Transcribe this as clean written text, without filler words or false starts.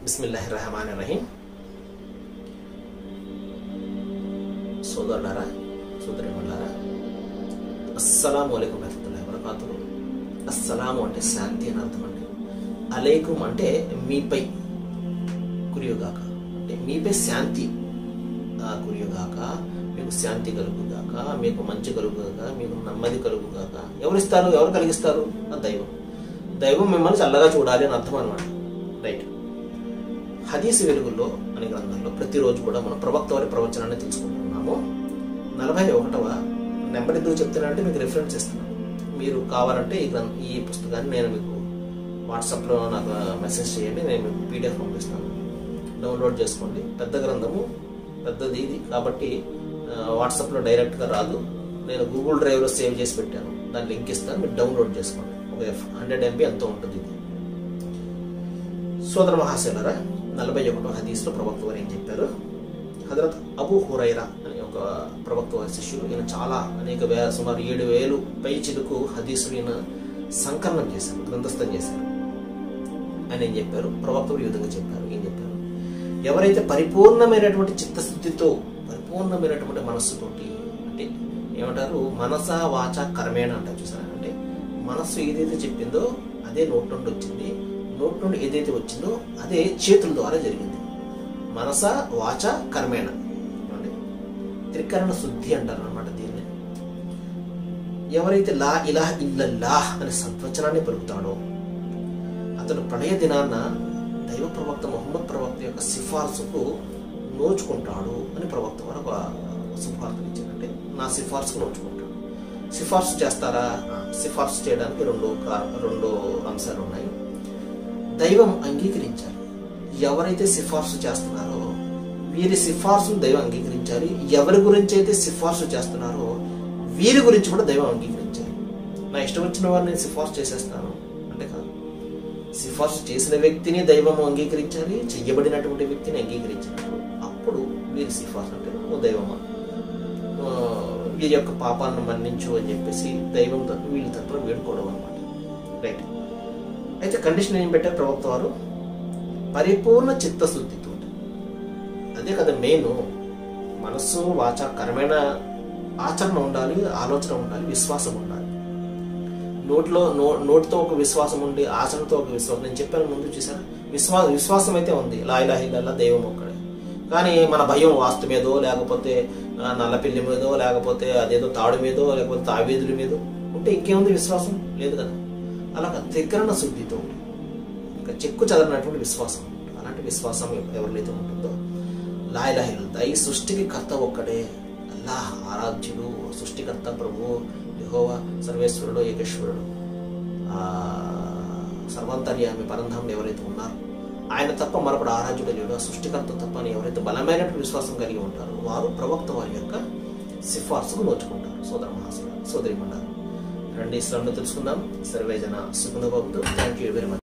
బిస్మిల్లాహిర్రహమానిర్రహీం. సోదరులారా, సోదరిమణులారా, అస్సలాము అలైకుం వరహ్మతుల్లాహి వబరకాతుహు. అస్సలాము అంటే శాంతి అని అర్థం అండి. అలైకుం అంటే మీపై కురియుగాక, అంటే మీపై శాంతి కురియుగాక, మీకు శాంతి కలుగుగాక, మీకు మంచి కలుగుగాక, మీకు నెమ్మది కలుగుగాక. ఎవరిస్తారు? ఎవరు కలిగిస్తారు? దైవం. దైవం మిమ్మల్ని చల్లగా చూడాలి అని అర్థం అనమాట. రైట్. హదీసు వెలుగుల్లో అనే గ్రంథంలో ప్రతిరోజు కూడా మనం ప్రవక్త వారి ప్రవచనాన్ని తెలుసుకుంటున్నాము. 41వ నెంబర్ ఎందుకు చెప్తున్నానంటే మీకు రిఫరెన్స్ ఇస్తున్నాను. మీరు కావాలంటే ఈ పుస్తకాన్ని నేను మీకు వాట్సాప్లో నాకు మెసేజ్ చేయండి, నేను మీకు PDF పంపిస్తాను, డౌన్లోడ్ చేసుకోండి. పెద్ద గ్రంథము, పెద్దది ఇది కాబట్టి వాట్సాప్లో డైరెక్ట్గా రాదు. నేను గూగుల్ డ్రైవ్లో సేవ్ చేసి పెట్టాను, దాని లింక్ ఇస్తాను, మీరు డౌన్లోడ్ చేసుకోండి. ఒక 100 MB ఎంతో ఉంటుంది ఇది. సోదర మహాశయులారా, 41వ హదీస్లో ప్రవక్త వారు ఏం చెప్పారు? హజరత్ అబూ హురైరా అనే ఒక ప్రవక్త వారి శిష్యులు, ఈయన చాలా సుమారు 7,000 పై చిలుకు హదీసులు ఈయన సంకలనం చేశారు, గ్రంథస్థం చేశారు. ఆయన ఏం చెప్పారు? ప్రవక్త వారు ఈ విధంగా చెప్పారు. ఏం చెప్పారు? ఎవరైతే పరిపూర్ణమైనటువంటి చిత్తశుద్ధితో, పరిపూర్ణమైనటువంటి మనస్సుతోటి, అంటే ఏమంటారు, మనస వాచ కర్మేణ అంటారు చూసారా, అంటే మనస్సు ఏదైతే చెప్పిందో అదే నోటి నుండి వచ్చింది, నోటి నుండి ఏదైతే వచ్చిందో అదే చేతుల ద్వారా జరిగింది. మనస వాచ కర్మేణ, త్రికరణ శుద్ధి అంటారు అనమాట దీన్ని. ఎవరైతే లా ఇలాహ ఇల్లల్లాహ్ అనే సద్వచనాన్ని పలుకుతాడో అతడు ప్రళయ దినాన్న దైవ ప్రవక్త ముహమ్మద్ ప్రవక్త యొక్క సిఫార్సుకు నోచుకుంటాడు అని ప్రవక్త వారు ఒక సిఫార్సు ఇచ్చారంటే నా సిఫార్సుకు నోచుకుంటాడు. సిఫార్సు చేస్తారా? సిఫార్సు చేయడానికి రెండు అంశాలు ఉన్నాయి. దైవం అంగీకరించాలి. ఎవరైతే సిఫార్సు చేస్తున్నారో వీరి సిఫార్సును దైవం అంగీకరించాలి. ఎవరి గురించి అయితే సిఫార్సు చేస్తున్నారో వీరి గురించి కూడా దైవం అంగీకరించాలి. నా ఇష్టం వచ్చిన వారిని నేను సిఫార్సు చేసేస్తాను అంటే కాదు. సిఫార్సు చేసిన వ్యక్తిని దైవం అంగీకరించాలి, చెయ్యబడినటువంటి వ్యక్తిని అంగీకరించినప్పుడు అప్పుడు వీరి సిఫార్సు అంటే ఓ దైవమా, వీరి యొక్క పాపాలను మన్నించు అని చెప్పేసి దైవం వీళ్ళ తరపున వేడుకోవడం అనమాట. రైట్. అయితే కండిషన్ ఏం పెట్టారు ప్రవక్త వారు? పరిపూర్ణ చిత్తశుద్ధితో. అదే కదా మెయిన్. మనస్సు వాచ కర్మేణ ఆచరణ ఉండాలి, ఆలోచన ఉండాలి, విశ్వాసం ఉండాలి. నోటితో ఒక విశ్వాసం ఉండి ఆచరణతో ఒక విశ్వాసం. నేను చెప్పాను ముందు చూసారా, విశ్వాసం అయితే ఉంది, లా ఇలాహ ఇల్లల్లాహ్ దైవం ఒక్కడే. కానీ మన భయం వాస్తు మీదో, లేకపోతే నల్లపిల్లి మీదో, లేకపోతే అదేదో తాడు మీదో, లేకపోతే తావేదుల మీదో ఉంటే ఇంకేముంది? విశ్వాసం లేదు కదా. అలాగా త్రికరణ శుద్ధితో, ఇంకా చెక్కు చదవనటువంటి విశ్వాసం, అలాంటి విశ్వాసం ఎవరికైతే ఉంటుందో లా ఇలాహ ఇల్లల్లాహ్, ఈ సృష్టికి కర్త ఒక్కడే, అల్లాహ్ ఆరాధ్యుడు, సృష్టికర్త ప్రభువు యెహోవా, సర్వేశ్వరుడు, ఏకేశ్వరుడు, సర్వాంతర్యామి పరంధాముడు ఎవరైతే ఉన్నారో ఆయన తప్ప మరొకడు ఆరాధ్యుడు లేడు, ఆ సృష్టికర్త తప్ప అని ఎవరైతే బలమైనటువంటి విశ్వాసం కలిగి ఉంటారో వారు ప్రవక్త వారి యొక్క సిఫార్సుకు నోచుకుంటారు. సోదర మహాశయులారా, సోదరిమణులారా, రండి ఇస్లాంలో తెలుసుకుందాం. సర్వేజన సుఖనుభవంతు. Thank you very much.